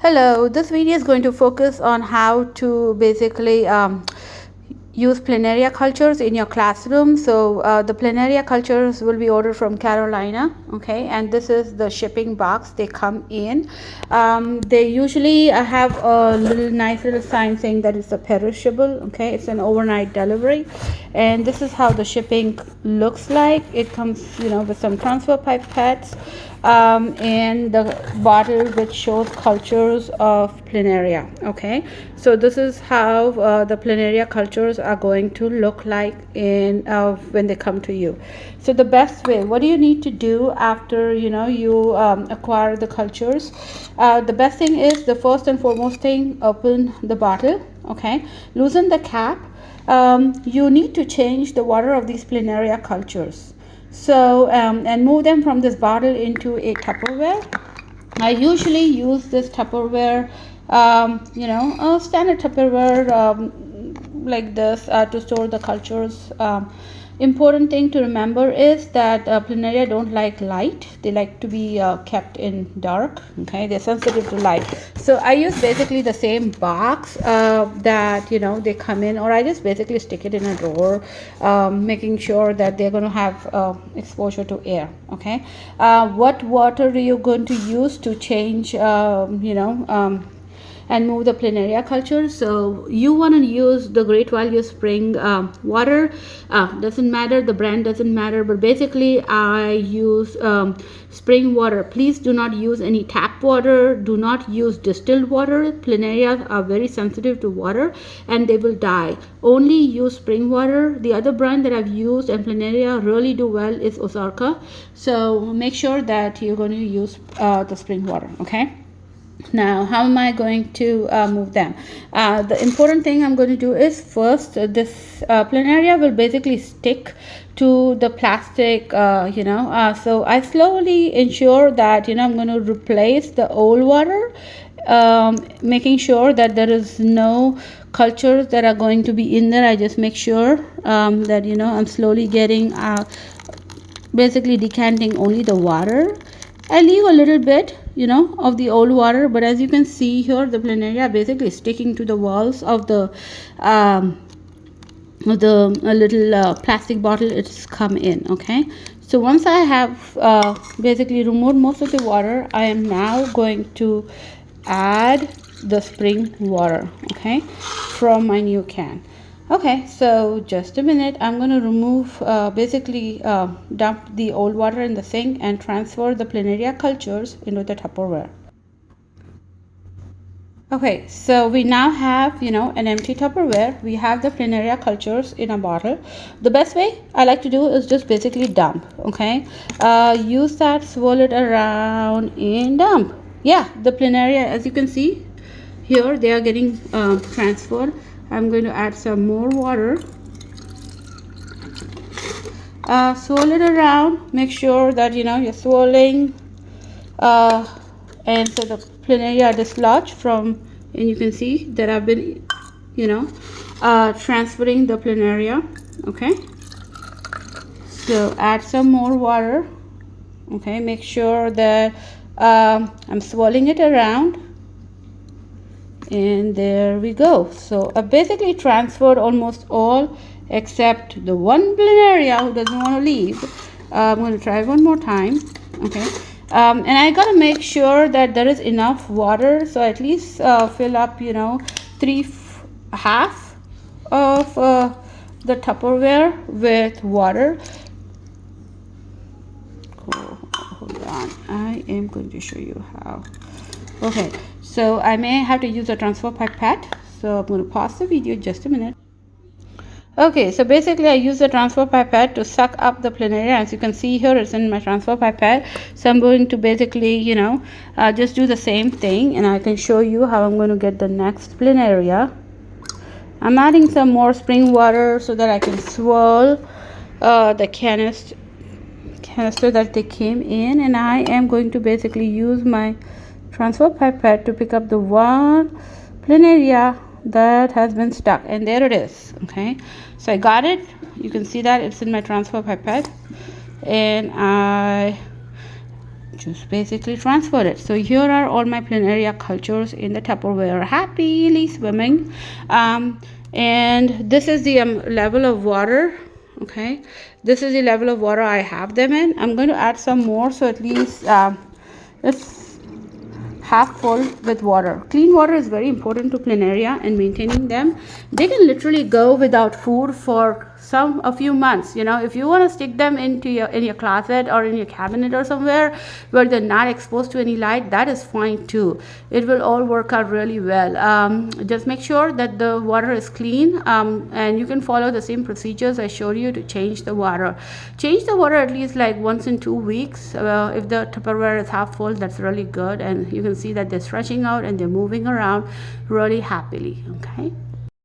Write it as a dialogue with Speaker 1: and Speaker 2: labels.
Speaker 1: Hello, this video is going to focus on how to basically use planaria cultures in your classroom. So the planaria cultures will be ordered from Carolina, okay, and this is the shipping box they come in. They usually have a nice little sign saying that it's a perishable, okay, it's an overnight delivery, and this is how the shipping looks like. It comes, with some transfer pipettes and the bottle which shows cultures of planaria. Okay, so this is how the planaria cultures are going to look like in when they come to you. So the best way, what do you need to do after you acquire the cultures? The best thing is, the first and foremost thing, open the bottle, okay, loosen the cap. You need to change the water of these planaria cultures. So and move them from this bottle into a Tupperware. I usually use this Tupperware, a standard Tupperware like this to store the cultures. Important thing to remember is that planaria don't like light. They like to be kept in dark. Okay, they're sensitive to light. So I use basically the same box that they come in, or I just basically stick it in a drawer, making sure that they're going to have exposure to air. Okay, what water are you going to use to change and move the planaria culture? So you want to use the Great Value Spring water. Doesn't matter, the brand doesn't matter, but basically I use spring water. Please do not use any tap water. Do not use distilled water. Planaria are very sensitive to water and they will die. Only use spring water. The other brand that I've used and planaria really do well is Ozarka. So make sure that you're going to use the spring water. Okay. Now, how am I going to move them? The important thing I'm going to do is, first, this planaria will basically stick to the plastic, so I slowly ensure that, I'm going to replace the old water, making sure that there is no cultures that are going to be in there. I just make sure that, I'm slowly getting, basically decanting only the water. I leave a little bit of the old water, but as you can see here, the planaria basically sticking to the walls of the little plastic bottle it's come in. Okay, so once I have basically removed most of the water, I am now going to add the spring water, okay, from my new can. Okay, so just a minute, I'm going to remove, dump the old water in the sink and transfer the planaria cultures into the Tupperware. Okay, so we now have, an empty Tupperware. We have the planaria cultures in a bottle. The best way I like to do is just basically dump, okay? Use that, swirl it around and dump. Yeah, the planaria, as you can see here, they are getting transferred. I'm going to add some more water. Swirl it around. Make sure that you're swirling, and so the planaria are dislodged from. And you can see that I've been, transferring the planaria. Okay. So add some more water. Okay. Make sure that I'm swirling it around. And there we go. So I basically transferred almost all except the one planaria who doesn't want to leave. I'm going to try one more time. Okay, and I got to make sure that there is enough water, so at least fill up half of the Tupperware with water. Hold on, I am going to show you how. Okay, so I may have to use a transfer pipette, so I'm going to pause the video just a minute. Okay, so basically I use the transfer pipette to suck up the planaria. As you can see here, it's in my transfer pipette. So I'm going to basically, just do the same thing, and I can show you how I'm going to get the next planaria. I'm adding some more spring water so that I can swirl the canister that they came in, and I am going to basically use my transfer pipette to pick up the one planaria that has been stuck, and there it is. Okay, so I got it. You can see that it's in my transfer pipette, and I just basically transfer it. So here are all my planaria cultures in the Tupperware, happily swimming. And this is the level of water. Okay, this is the level of water I have them in. I'm going to add some more, so at least it's half full with water. Clean water is very important to planaria and maintaining them. They can literally go without food for a few months. You know, if you want to stick them in your closet or in your cabinet or somewhere where they're not exposed to any light, that is fine too. It will all work out really well. Just make sure that the water is clean, and you can follow the same procedures I showed you to change the water. Change the water at least like once in 2 weeks. If the Tupperware is half full, that's really good, and you can see that they're stretching out and they're moving around really happily. Okay.